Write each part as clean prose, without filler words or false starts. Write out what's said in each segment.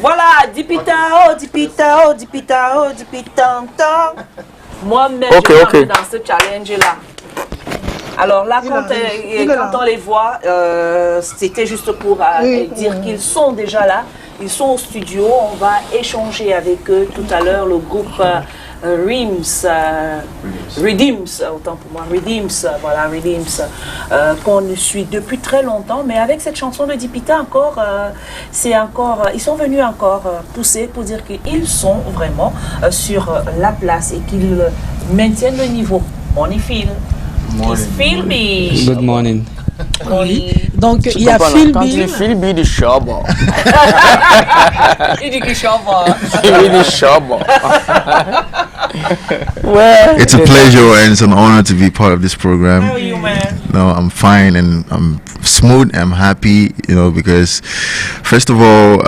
Voilà, Dipita, oh Dipita, oh Dipita, oh Dipita. Moi-même, je suis dans ce challenge-là. Alors là, quand on les voit, c'était juste pour dire qu'ils sont déjà là. Ils sont au studio. On va échanger avec eux tout à l'heure. Le groupe Redeems, autant pour moi, Redeems, voilà, Redeems, qu'on suit depuis très longtemps. Mais avec cette chanson de Dipita encore, ils sont venus encore pousser pour dire qu'ils sont vraiment sur la place et qu'ils maintiennent le niveau. Morning Phil. Good morning. Oui. Donc il y a Phil B. Phil B de Chaba. Il dit qu'il chaba. Il dit Chaba. It's a pleasure and it's an honor to be part of this program. How are you, man? No, I'm fine and I'm smooth. I'm happy, because first of all,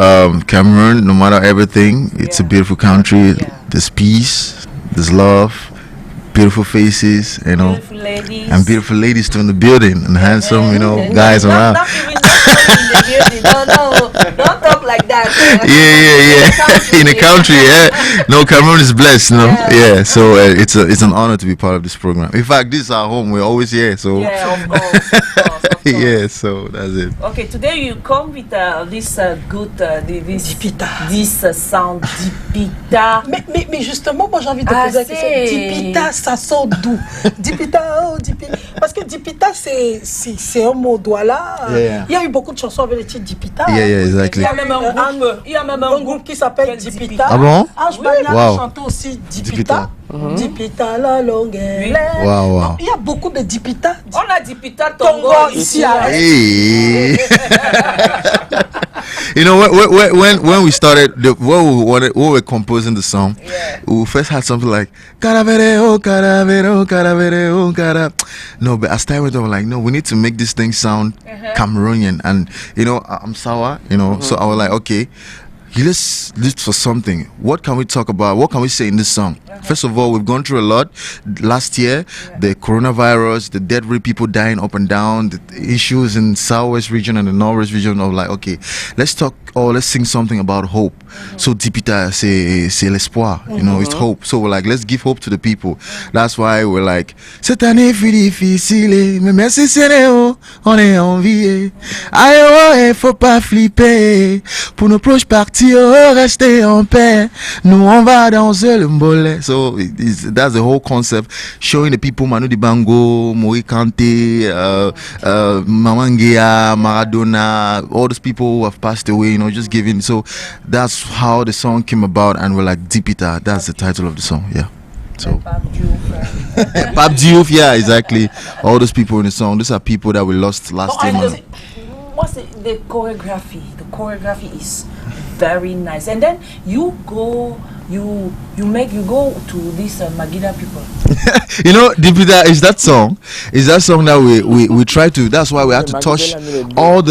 Cameroon, no matter everything, it's a beautiful country. There's peace, there's love, beautiful faces, Beautiful ladies. and beautiful ladies too in the building and handsome, guys around. Not even in the building. Don't talk like that. Yeah. In the country, yeah. No, Cameroon is blessed, Yeah. So it's an honor to be part of this program. In fact, this is our home. We're always here. So yeah, of course. yeah. So that's it. Okay, today you come with this good this Dipita. This sound Dipita. Mais justement, moi j'ai envie de poser la question. Dipita, ça sort d'où? Dipita, oh Dipita. Parce que Dipita, c'est un mot douala. Yeah. Il y a eu beaucoup de chansons avec le titre Dipita. Yeah, exactly. Il y a même un groupe qui s'appelle Dipita. Ah bon? Ange Bana Wow. chante aussi Dipita. Dipita la longueur. Wow. Il y a beaucoup de Dipita. On a Dipita Tongo ici. Hey. When we started, when we were composing the song, we first had something like Caravere, oh Caravere, oh Caravere, oh Cara. No, but as time went on, like, no, we need to make this thing sound Cameroonian. And I'm sour, so I was like, okay, let's look for something. What can we talk about? What can we say in this song? First of all, we've gone through a lot last year. The coronavirus, the dead rate, people dying up and down, the issues in Southwest region and the Northwest region of like, okay, let's talk or let's sing something about hope. So Dipita, c'est l'espoir, it's hope. So we're like, let's give hope to the people. That's why we're like, cette année fut difficile, mais merci Seigneur, on est envié. Aïe, faut pas flipper. Pour nos proches partis, rester en paix. Nous on va danser le mbolé. So that's the whole concept, showing the people Manu Dibango, Moi Kante, Mamangea, Maradona, all those people who have passed away, just giving. So that's how the song came about, and we're like Dipita. That's the title of the song. Yeah. So Pape Diouf, yeah, exactly. All those people in the song, these are people that we lost last time. What's the choreography? The choreography is very nice, and then you go to these Magida people. Dipita is that song that we try to. That's why we had to touch all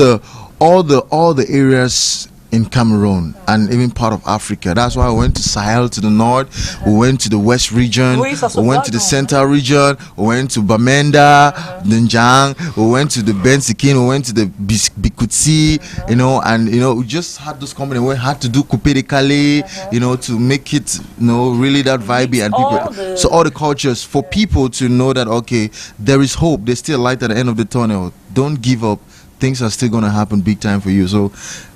the areas in Cameroon and even part of Africa. That's why we went to Sahel to the north, we went to the west region, we went to the central region, we went to Bamenda, Njanj, we went to the Bensikin, we went to the Bikutsi, and we just had those company. We had to do Coupé de Calais, to make it really that vibey and people. So all the cultures for people to know that okay, there is hope, there's still light at the end of the tunnel. Don't give up. Things are still gonna happen big time for you. So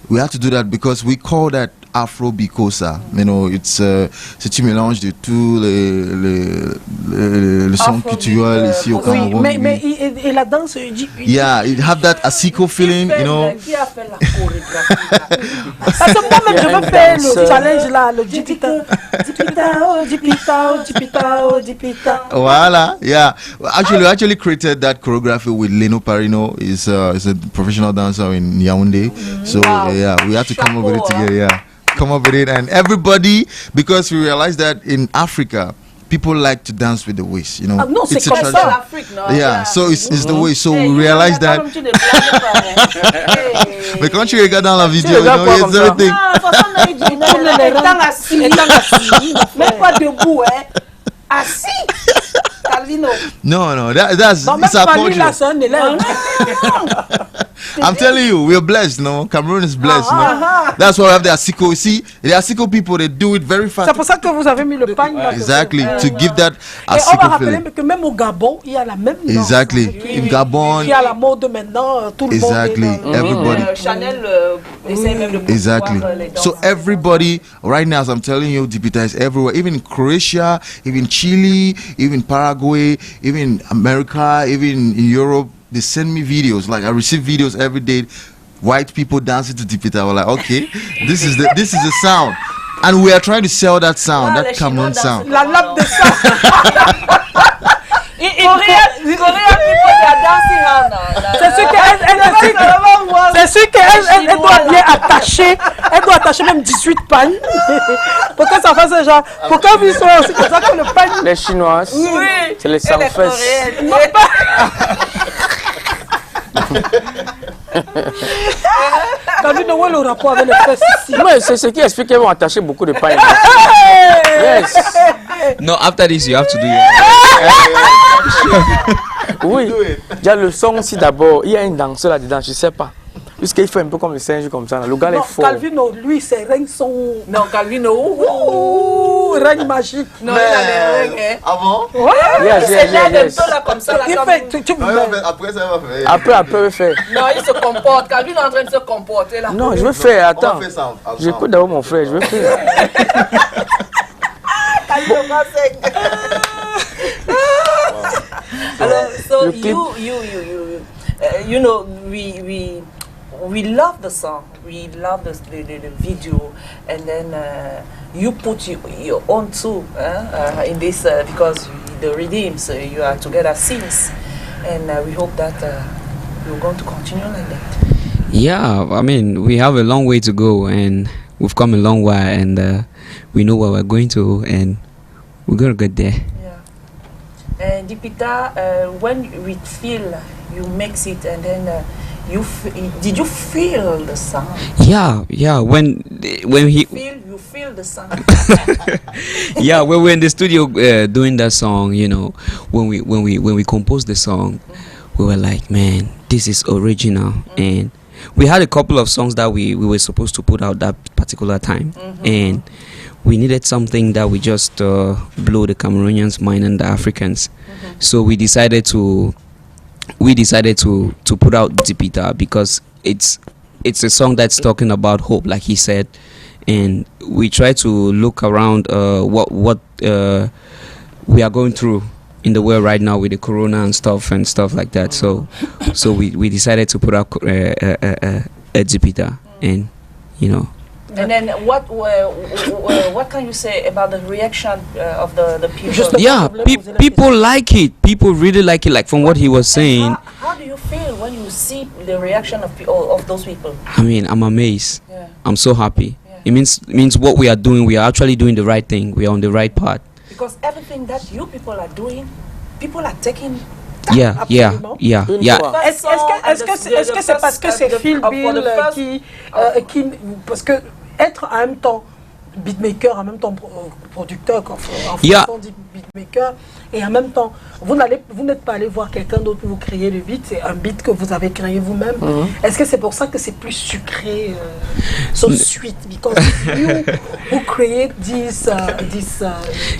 we have to do that because we call that Afro Bikosa. It's un mélange de tous les sons culturels ici au Cameroun. Mais et la danse, yeah, you have that Asiko feeling, Qui a fait la chorégraphie? Parce que moi-même je veux faire le challenge là, le Dipita. Dipita. Voila, yeah. We actually created that choreography with Leno Parino. He's a professional dancer in Yaoundé. So yeah, we had to come up with it together. Yeah. Come up with it, and everybody, because we realized that in Africa people like to dance with the waist, No, it's c'est comme ça. Yeah, so it's the way. So we realized that. Mais quand tu regardes dans la vidéo, it's everything. Même pas debout, assis. No, that's it's our culture. I'm telling you, we're blessed, no? Cameroon is blessed, no? That's why we have the Asiko. You see, the Asiko people, they do it very fast. C'est pour ça que vous avez mis le pagne. Exactly, to give that Et on va Asiko rappeler feeling. que même au Gabon, il y a la même danse. Exactly. In Gabon. Il y a la mode maintenant, tout le monde. Exactly. Everybody. Chanel essaie même de Exactly. pouvoir les danses. So everybody right now, as I'm telling you, Dipita is everywhere. Even in Croatia, even Chile, even Paraguay, even America, even in Europe. They send me videos. Like I receive videos every day. White people dancing to Dipita. We're like, okay, this is the sound, and we are trying to sell that sound, that Cameroon sound. La lame de sang. In Korea, people they are dancing now. C'est sûr qu'elle doit bien attacher. Elle doit attacher même 18 pagnes. Pour que ça fasse genre. Pour que vous soyez aussi comme ça que le pagne. Les Chinoises, Oui. c'est les Elle est sans-fesses. coréenne. T'as vu le rapport avec les fesses ici? Mais c'est ce qui explique qu'ils vont attacher beaucoup de paille. Yes. No, after this, you have to do it. Oui. Il y a le son aussi d'abord. Il y a une danseur là-dedans, je sais pas. Puisqu'il fait un peu comme le singe comme ça. Le gars est Non, fort. Calvino, lui, ses règnes sont. Non, Calvino. Règnes magiques. Non, il a des règles. Hein. Ah bon? Yes, C'est yes, là, yes. là, comme ça. Là, Il comme... fait. Tu Après, ça va faire. Après, il fait. Non, il se comporte. Calvino est en train de se comporter là. Non, je veux faire. Attends. On va faire ça ensemble. J'écoute d'abord mon frère, je veux faire. So Le clip. you know, we love the song, we love the video, and then you put your own too in this because the redeems you are together since, and we hope that you're going to continue like that. Yeah, I mean, we have a long way to go, and we've come a long way, and we know where we're going to, and we're gonna get there. And Dipita, when we feel you mix it, and then did you feel the sound? Yeah. When he You feel the sound. yeah, when we're in the studio doing that song, you know, when we composed the song, we were like, man, this is original, and we had a couple of songs that we were supposed to put out that particular time, and we needed something that we just blow the Cameroonians' mind and the Africans. So we decided to put out Dipita because it's a song that's talking about hope, like he said, and we try to look around what we are going through in the world right now with the corona and stuff like that. So we decided to put out a Dipita, and you know. And then what can you say about the reaction of the people? Yeah, people like it. People really like it. Like from what he was saying. How do you feel when you see the reaction of those people? I mean, I'm amazed. Yeah. I'm so happy. It means what we are doing. We are actually doing the right thing. We are on the right path. Because everything that you people are doing, people are taking. Yeah. Est-ce que c'est parce que c'est Phil Bill qui parce que être en même temps beatmaker, en même temps producteur, en fonction du beatmaker, et en même temps vous n'êtes pas allé voir quelqu'un d'autre pour vous créer le beat, c'est un beat que vous avez créé vous-même. Est-ce que c'est pour ça que c'est plus sucré, so sweet, because you who create this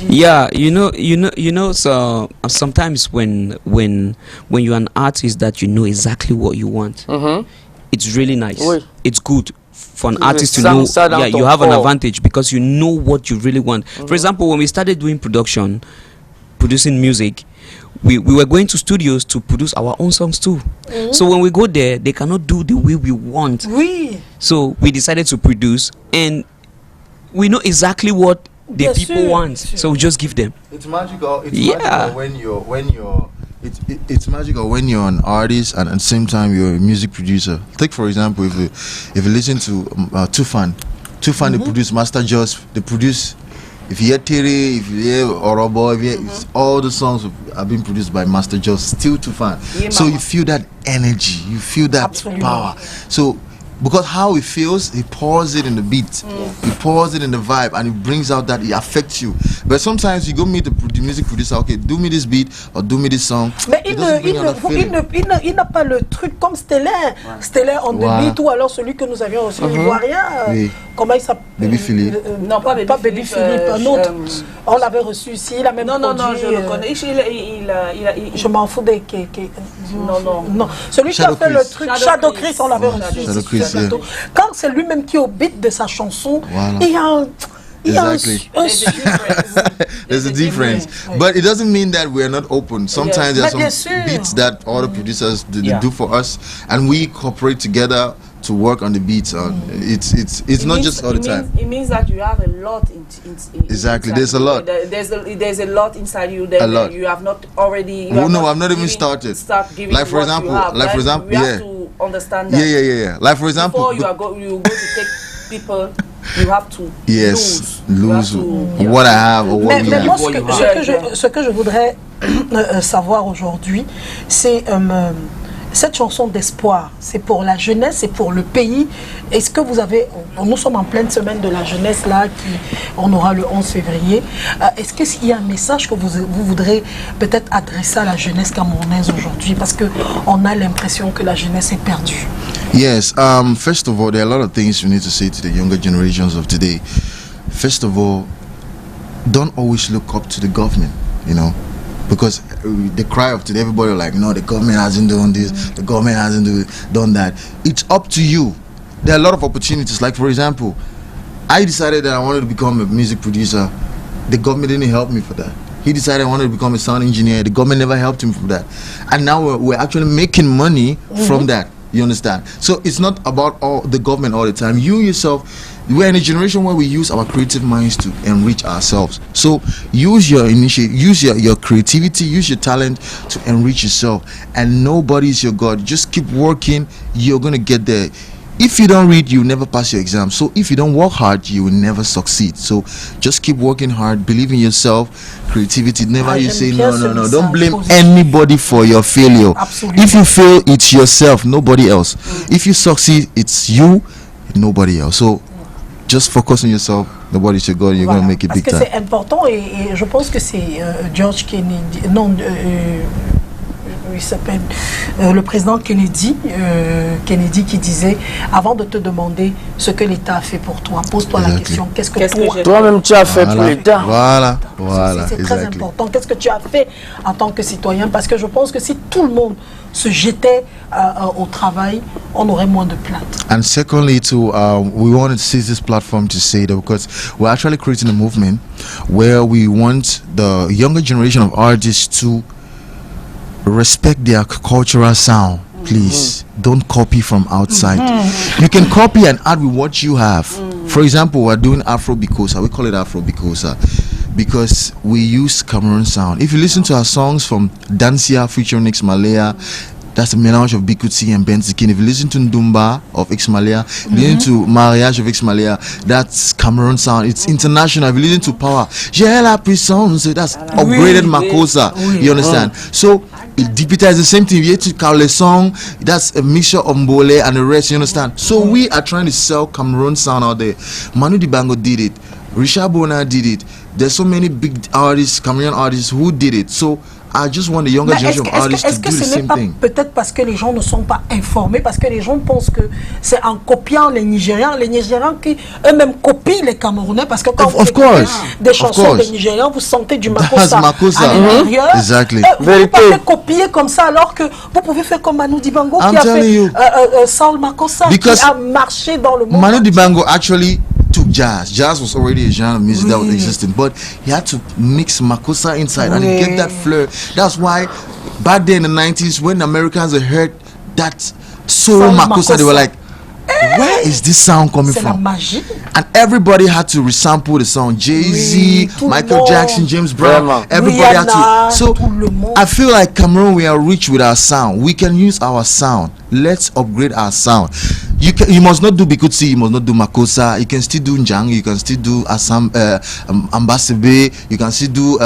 yeah, you know, so sometimes when you're an artist that you know exactly what you want, it's really nice. Oui. It's good for an artist to know. Yeah, you have an advantage because you know what you really want. For example, when we started doing producing music, we were going to studios to produce our own songs too. So when we go there, they cannot do the way we want. Oui. So we decided to produce, and we know exactly what the people want. So we just give them. It's magical. It's magical it's magical when you're an artist and at the same time you're a music producer. Take for example, if you listen to Tufan, they produce Master Joss. They produce. If you hear Terry, if you hear Orobo, all the songs have been produced by Master Joss, still Tufan. So you feel that energy, you feel that power. So because how he feels, he pours it in the beat, he pours it in the vibe, and it brings out that it affects you. But sometimes you go meet the music producer, okay, do me this beat or do me this song. Mais il n'a pas le truc comme Stellaire. Stellaire on the beat, ou alors celui que nous avions reçu, ivoirien. Comment il s'appelle? Baby Philippe. Non, pas Baby Philippe, un autre. On l'avait reçu ici, il a même produit. Non, je le connais. Je m'en fous des... Non. Celui qui a fait le truc, Shadow Chris, on l'avait reçu ici. Quand c'est lui-même qui est au beat de sa chanson, il y a un... Exactly. There's a difference. But it doesn't mean that we're not open. Sometimes there's some beats that other producers do for us, and we cooperate together to work on the beats. It's not just all the time. It means that you have a lot exactly. There's a lot. There's a lot inside you that you have not already. No, I've not even started. Like for example, you have to understand that. Yeah. Like for example, before you go to take people. You have to lose what I have or what we have. Moi, ce que je voudrais savoir aujourd'hui, c'est cette chanson d'espoir, c'est pour la jeunesse, c'est pour le pays. Est-ce que vous avez, nous sommes en pleine semaine de la jeunesse là, on aura le 11 février. Est-ce qu'il y a un message que vous voudrez peut-être adresser à la jeunesse camerounaise aujourd'hui, parce que on a l'impression que la jeunesse est perdue? Yes. First of all, there are a lot of things we need to say to the younger generations of today. First of all, don't always look up to the government, you know. Because the cry of today, everybody like, no, the government hasn't done this, the government hasn't done that. It's up to you. There are a lot of opportunities. Like, for example, I decided that I wanted to become a music producer. The government didn't help me for that. He decided I wanted to become a sound engineer. The government never helped him for that. And now we're actually making money from that. You understand? So it's not about the government all the time. You yourself, we're in a generation where we use our creative minds to enrich ourselves. So use your initiative, use your creativity, use your talent to enrich yourself. And nobody is your God. Just keep working. You're going to get there. If you don't read, you'll never pass your exam. So if you don't work hard, you will never succeed. So just keep working hard, believe in yourself, creativity. Never you say no. Don't blame anybody for your failure. Absolutely. If you fail, it's yourself, nobody else. If you succeed, it's you, nobody else. So just focus on yourself. Nobody's your God. You're going to make it big time. Parce que c'est important et je pense que c'est George Kennedy. Non. Il s'appelle le président Kennedy qui disait, avant de te demander ce que l'État a fait pour toi, pose-toi la question, qu'est-ce que toi-même tu as fait pour l'État? Voilà. C'est très important. Qu'est-ce que tu as fait en tant que citoyen? Parce que je pense que si tout le monde se jetait au travail, on aurait moins de plaintes. And secondly, too, we wanted to seize this platform to say that because we're actually creating a movement where we want the younger generation of artists to respect their cultural sound. Please don't copy from outside. You can copy and add with what you have. For example, we're doing Afro Bikosa. We call it Afro Bikosa because we use Cameroon sound. If you listen to our songs from Dancia featuring X Malaya, that's a melange of Bikuti and Benzikin. If you listen to Ndumba of X Malaya, listen to Mariage of X Malaya, that's Cameroon sound. It's international. If you listen to Power, j'ai la puissance, that's upgraded Makosa. You understand? So Dipita is the same thing. You have to call a song, that's a mixture of Mbole and the rest, you understand? So we are trying to sell Cameroon sound out there. Manu Dibango did it, Richard Bona did it. There's so many big artists, Cameroon artists who did it. So I just want the younger generation of artists to do the same thing. Peut-être parce que les gens ne sont pas informés, parce que les gens pensent que c'est en copiant les Nigérians qui eux-mêmes copient les Camerounais, parce que quand vous écoutez des chansons des Nigérians, vous sentez du Makossa à l'intérieur. Exactly. Vous ne pouvez pas copier comme ça, alors que vous pouvez faire comme Manu Dibango qui a fait Saul Makossa, qui a marché dans le monde. Manu Dibango actually took jazz. Jazz was already a genre of music that was existing, but he had to mix Makossa inside and get that flair. That's why back then in the 90s, when Americans heard that soul Makossa, they were like, where is this sound coming from? And everybody had to resample the song. Jay-Z, Michael Jackson, James Brown, everybody had to. So I feel like Cameroon, we are rich with our sound. We can use our sound. Let's upgrade our sound. you must not do Bikutsi, you must not do Makosa. You can still do Njang, you can still do Ambasebe, you can still do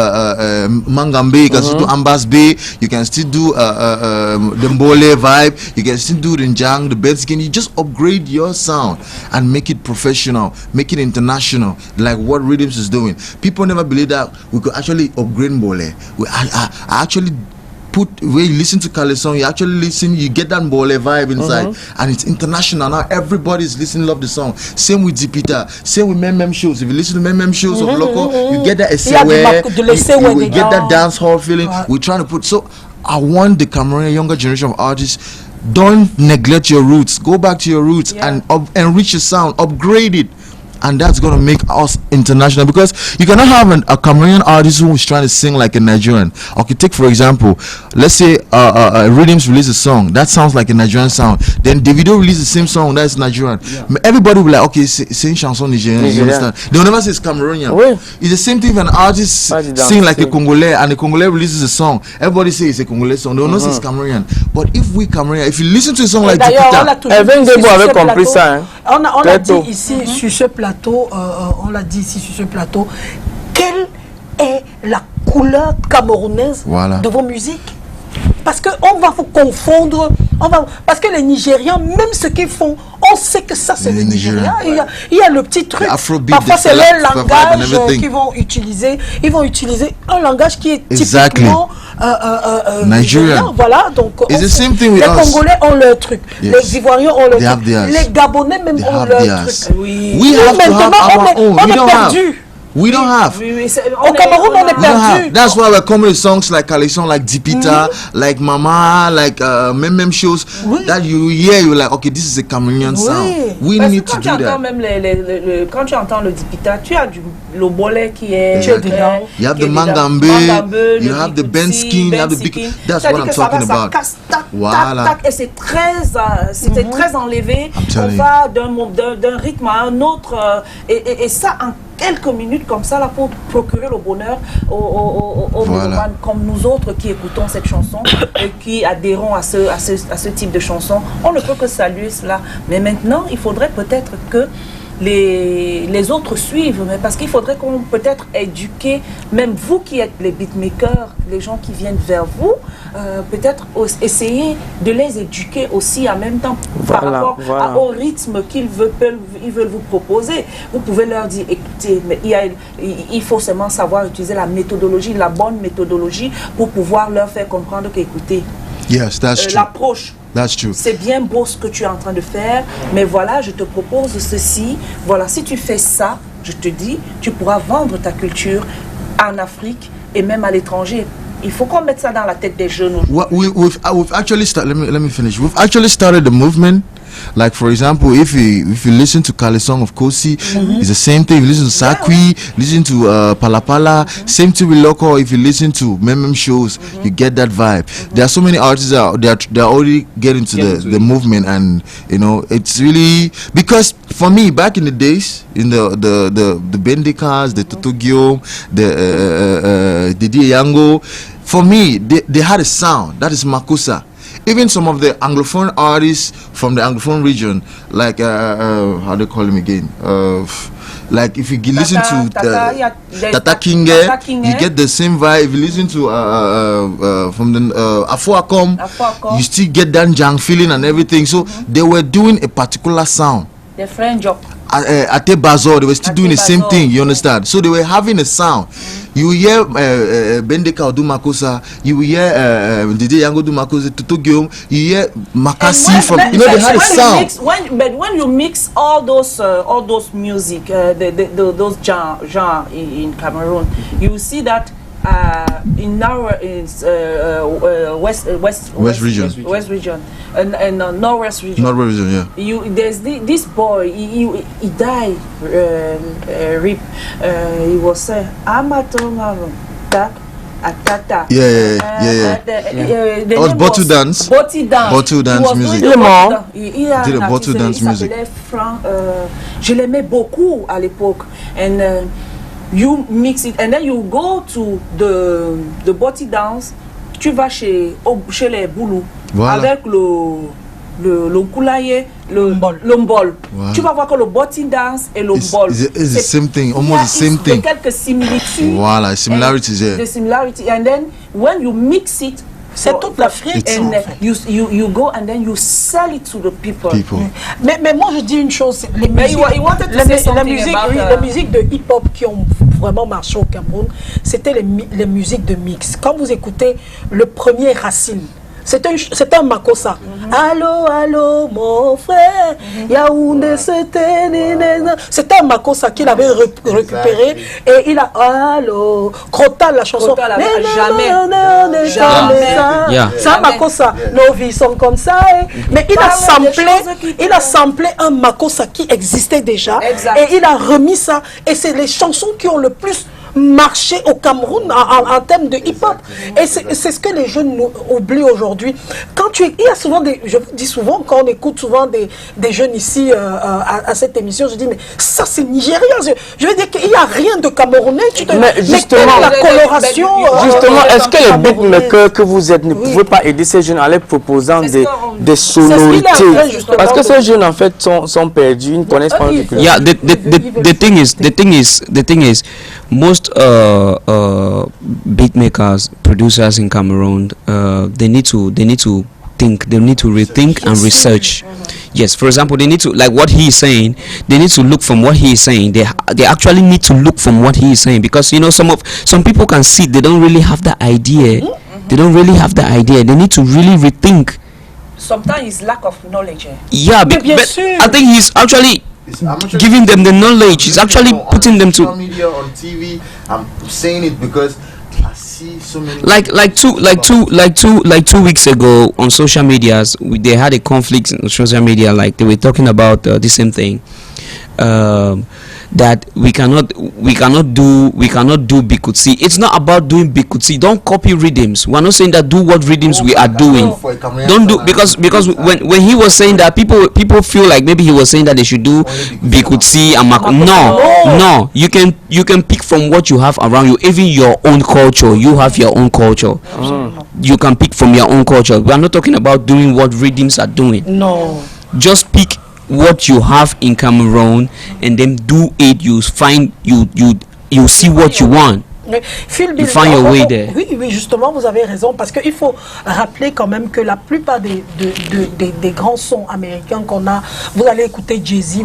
Mangambe, you can still do Ambasbe, you can still do the Mbole vibe, you can still do the Njang, the Bedskin. You just upgrade your sound and make it professional, make it international, like what Rhythms is doing. People never believe that we could actually upgrade Mbole. I actually when you listen to Kale song, you actually listen, you get that Mbole vibe inside, and it's international. Now everybody's listening, love the song. Same with Zipita, same with Mem shows. If you listen to Mem shows of Loco, you get that you get that dance hall feeling. We're trying to put, so I want the Cameroonian younger generation of artists, don't neglect your roots. Go back to your roots and enrich your sound, upgrade it. And that's going to make us international, because you cannot have a Cameroonian artist who is trying to sing like a Nigerian. Okay, take for example, let's say Rhythms release a song that sounds like a Nigerian sound, then Davido release the same song that's Nigerian. Everybody will be like, okay, sing chanson Nigerian. You understand? They will never say it's Cameroonian. It's the same thing if an artist sing like a Congolese and the Congolese releases a song, everybody says it's a Congolese song. They will not say it's Cameroonian. But if we Cameroonian, if you listen to a song like on a dit ici sur ce plateau, on l'a dit ici sur ce plateau, quelle est la couleur camerounaise de vos musiques? Parce qu'on va vous confondre, parce que les Nigérians, même ce qu'ils font, on sait que ça c'est le Nigeria. Il y a le petit truc, parfois c'est leur langage qu'ils vont utiliser. Ils vont utiliser un langage qui est typiquement nigérian. Voilà, donc les Congolais ont leur truc, les Ivoiriens ont leur truc, les Gabonais même ont leur truc. Maintenant on est perdu. We don't have. Au Cameroun, on est perdu. That's why we're coming with songs like Kaleson, like Dipita, like Mama, like Mem shows. That you hear, you're like, okay, this is a Cameroonian sound. We need to do that. Quand tu entends le Dipita, tu as le Bolé qui est. You have the Mangambe, you have the Benskin, you have the big. That's what I'm talking about. Voilà. Et c'est c'était très enlevé. On va d'un rythme à un autre. Et ça, en quelques minutes comme ça là pour procurer le bonheur aux mélomanes comme nous autres qui écoutons cette chanson et qui adhérons à ce type de chanson. On ne peut que saluer cela. Mais maintenant, il faudrait peut-être que les autres suivent, mais parce qu'il faudrait qu'on peut-être éduquer, même vous qui êtes les beatmakers, les gens qui viennent vers vous, peut-être essayer de les éduquer aussi en même temps par rapport au rythme qu'ils veulent vous proposer. Vous pouvez leur dire, écoutez, mais il faut seulement savoir utiliser la méthodologie, la bonne méthodologie pour pouvoir leur faire comprendre qu'écoutez, l'approche, c'est bien beau ce que tu es en train de faire, mais voilà, je te propose ceci. Voilà, si tu fais ça, je te dis, tu pourras vendre ta culture en Afrique et même à l'étranger. Il faut qu'on mette ça dans la tête des jeunes. We've actually started. Let me finish. We've actually started the movement. Like for example, if you listen to Kale song of Kosi, it's the same thing. If you listen to Sakwi, listen to Palapala, same thing with Loco. If you listen to Mem shows, you get that vibe. There are so many artists out there they're already getting to the movement, and you know it's really, because for me back in the days, in the Bendikas, the Totogio, the Yango, for me they had a sound that is Makosa. Even some of the Anglophone artists from the Anglophone region, like how do you call him again? Like if you listen to Tata Kinge, you get the same vibe. If you listen to from the Afuakom, you still get that Njang feeling and everything. So they were doing a particular sound. The French job. Ate Bazo, they were still doing the same thing, you understand? So they were having a sound. You hear Bendeka do Makosa, you hear Didi Yango do Makosa, Tutugium, you hear Makasi from, you know, they had a sound. When you mix all those music, those genre in Cameroon, you see that in our west region and northwest region. There's this boy. He died. Rip. He was saying, Atata. It was Botu dance. Botu dance music. Il did a Botu dance music. Je l'aimais beaucoup à l'époque. And you mix it, and then you go to the body dance. Tu vas chez les Boulou avec le koulaye, le mbol. Wow. Tu vas voir que le botin dance et le mbol. It's the same thing, almost the same thing. Quelques similitudes. Voilà, similarities there. The similarity, and then when you mix it, c'est toute l'Afrique. And you go and then you sell it to the people. Mais moi je dis une chose, les musiques de hip-hop qui ont vraiment marché au Cameroun, c'était les musiques de mix. Quand vous écoutez le premier Racine, c'était un makossa. Allô, allô, mon frère, Yaoundé, c'était un makossa qu'il avait récupéré et il a, allô, Crotal, la chanson. Jamais. C'est un makossa. Nos vies sont comme ça. Mais il a samplé un makossa qui existait déjà et il a remis ça. Et c'est les chansons qui ont le plus marché au Cameroun en termes de hip-hop. Et c'est ce que les jeunes oublient aujourd'hui. Il y a souvent je vous dis souvent, quand on écoute souvent des jeunes ici à cette émission, je dis, mais ça c'est nigérien. Je veux dire qu'il n'y a rien de camerounais. Mais justement, la coloration. Justement, est-ce que les beatmakers que vous êtes ne pouvez pas aider ces jeunes en les proposant des sonorités? Parce que ces jeunes en fait sont perdus, ils ne connaissent pas notre culture. Yeah, the thing is, most beatmakers, producers in Cameroon, they need to think, they need to rethink and research. Yes, for example, they need to, like what he is saying, they need to look from what he is saying. They actually need to look from what he is saying, because you know some people can see they don't really have the idea. They don't really have the idea. They need to really rethink. Sometimes it's lack of knowledge. Yeah, but I think he's actually giving them the knowledge. He's actually putting them to social media, on TV. I'm saying it because I see so many like 2 weeks ago on social medias, they had a conflict on social media. Like they were talking about the same thing. That we cannot do Bikutsi. It's not about doing Bikutsi. Don't copy rhythms. We're not saying that do what rhythms we are doing. Don't do, because when he was saying that, people feel like maybe he was saying that they should do Bikutsi and no. You can pick from what you have around you, even your own culture. You have your own culture. You can pick from your own culture. We are not talking about doing what rhythms are doing. No. Just pick what you have in Cameroon and then do it. You see what you want. You find your way there. Oui, justement, vous avez raison, parce qu'il faut rappeler quand même que la plupart des grands sons américains qu'on a, vous allez écouter Jay-Z,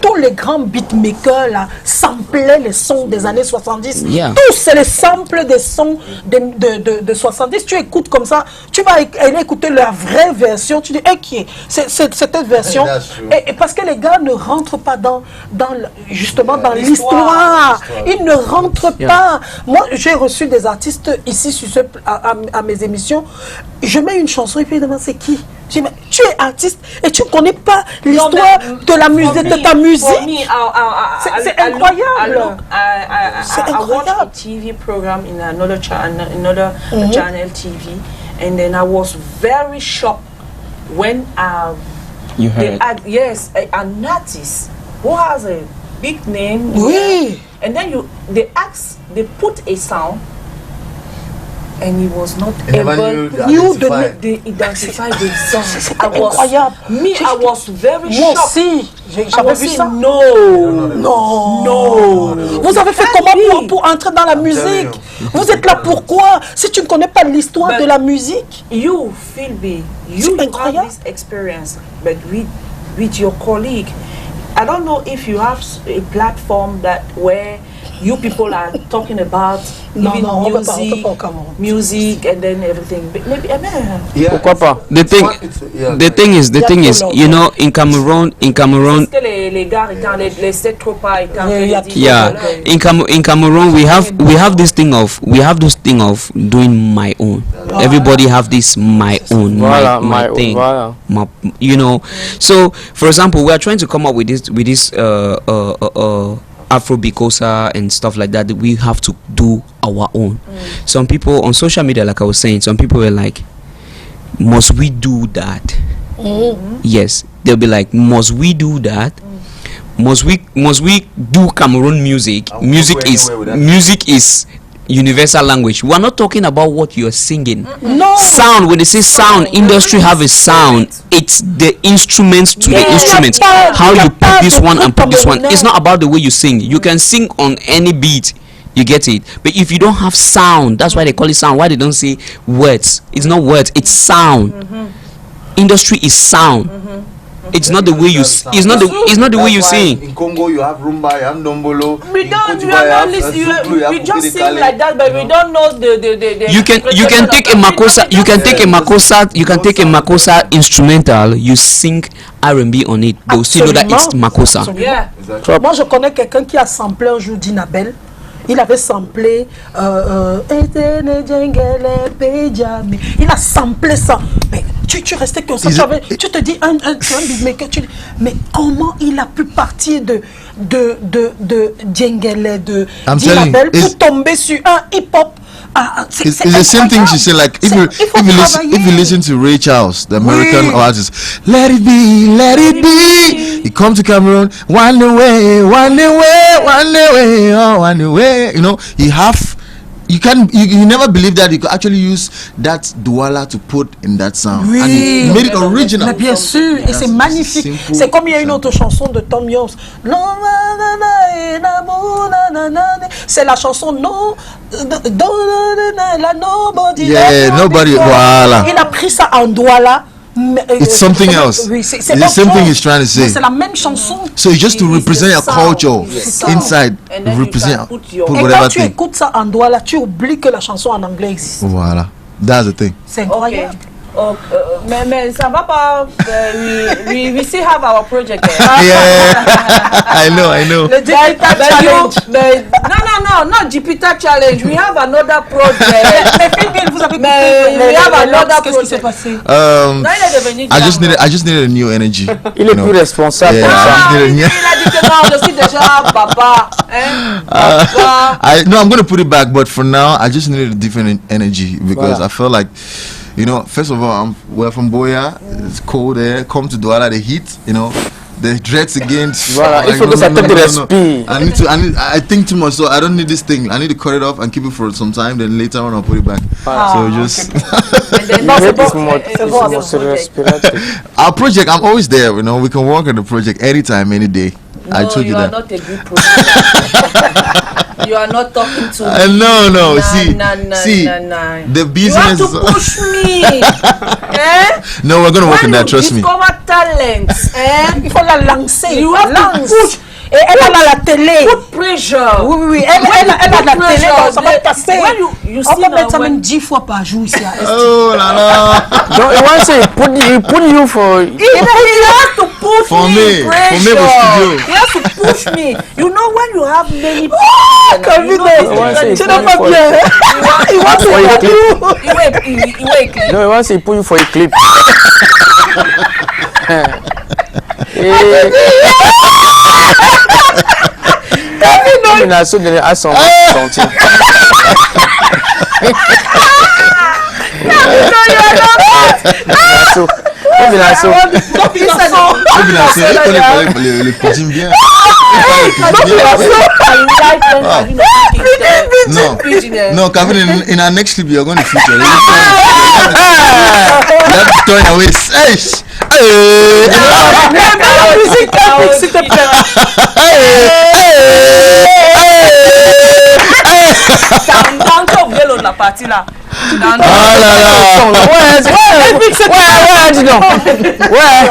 tous les grands beatmakers là samplaient les sons des années 70. Yeah. Tous, c'est les samples des sons de 70. Tu écoutes comme ça, tu vas aller écouter la vraie version, tu dis, ok, c'est cette version. Et parce que les gars ne rentrent pas dans l'histoire. Ils ne rentrent pas. Moi, j'ai reçu des artistes ici à mes émissions. Je mets une chanson et puis ils demandent c'est qui. Je dis, mais tu es artiste et tu ne connais pas l'histoire de la musique, de ta musique. C'est incroyable. I watched a TV program in another channel TV, and then I was very shocked when you heard an artist who has a big name. Oui. And then they put a sound, and he was not able to identify the song. I was very shocked. Moi aussi, j'avais vu ça. No. Vous avez fait comment pour entrer dans la musique? Vous êtes là pourquoi? Si tu ne connais pas l'histoire de la musique. You, Philby, you have this experience, but with your colleague. I don't know if you have a platform where you people are talking about music and then everything. But maybe pourquoi pas? The thing is, you know, in Cameroon. Yeah, in Cameroon we have this thing of doing my own. Everybody have this my own, my thing. You know, so for example, we are trying to come up with this Afro Bikosa and stuff like that we have to do our own. Some people on social media, like I was saying, some people were like, must we do that? Yes, they'll be like, must we do that? Must we do Cameroon music? Music is universal language. We are not talking about what you are singing. No. Sound, when they say sound, industry have a sound. It's the instruments to the instruments. How you put this one and put this one. It's not about the way you sing. You can sing on any beat. You get it? But if you don't have sound, that's why they call it sound. Why they don't say words? It's not words, it's sound. Industry is sound. It's not the way you. It's not the way you sing. In Congo, you have rumba, you have ndombolo. We don't. We just sing like that, but we don't know the. You can take a makossa. You can take a makossa. You can take a makossa instrumental. You sing R&B on it. They'll still know that it's makossa. Yeah. Moi, je connais quelqu'un qui a samplé un jour Dinabel. Il avait samplé il a samplé ça. Mais tu restais comme ça. Tu te dis tu es un beatmaker. Mais comment il a pu partir de Djengele, de Dinabel pour tomber sur un hip-hop? It's the same thing she said. Like if you listen to Ray Charles, the American artist, let it be. He come to Cameroon, one away, oh, one away. You know, you never believe that you could actually use that douala to put in that sound. Oui. And he made it original. Mais bien sûr, et c'est magnifique. C'est comme il y a une autre chanson de Tom Jones. C'est la chanson No. Yeah, nobody. Voilà. Il a pris ça en douala. It's something else. It's the same thing he's trying to say. C'est la même chanson. So just to represent your culture inside, represent, put whatever thing. Et quand tu écoutes ça en douala, tu oublies que la chanson en anglais existe. Voilà. That's the thing. C'est incroyable. Mais ça va pas. We still have our project. Yeah, I know. Le Jupiter Challenge. No, not Jupiter Challenge. We have another project. Vous avez we have another Qu'est-ce qui s'est project. passé? I just needed a new energy. Il est plus responsable Yeah. pour ça. Il a dit que non, je suis déjà papa. I'm going to put it back, but for now, I just needed a different energy because Voilà. I felt like, you know, first of all, we're from Boya, it's cold there, come to Douala, the heat, you know, the dreads again. Voilà, il faut que ça te respire. I think too much, so I don't need this thing. I need to cut it off and keep it for some time, then later on I'll put it back. So just... Our project, I'm always there, you know, we can work on the project anytime, any day. No, I told you that. You are not a good project. You are not talking to me. No. See, the You business. have to push me. No, we're gonna work on that. Trust me. Discover talent. Il faut la lancer. You have to push. Et elle a la télé. Put pressure. Oui. Elle a la télé. Ça va passer. You On see peut now mettre ça when- même 10 fois par jour ici à Est. Oh la la. Donc, il want say put you for. He has to push For me. me, Pressure. for studio. He has to push me. You know when you have many. Tu n'as pas bien. Il va te Wait. No, he want say put you for a clip. Na so they ask something. Le cuisine bien. No, Kevin, in our next clip, you're going to feature. You have to turn your waist. La partie là. Oh là là. Ouais.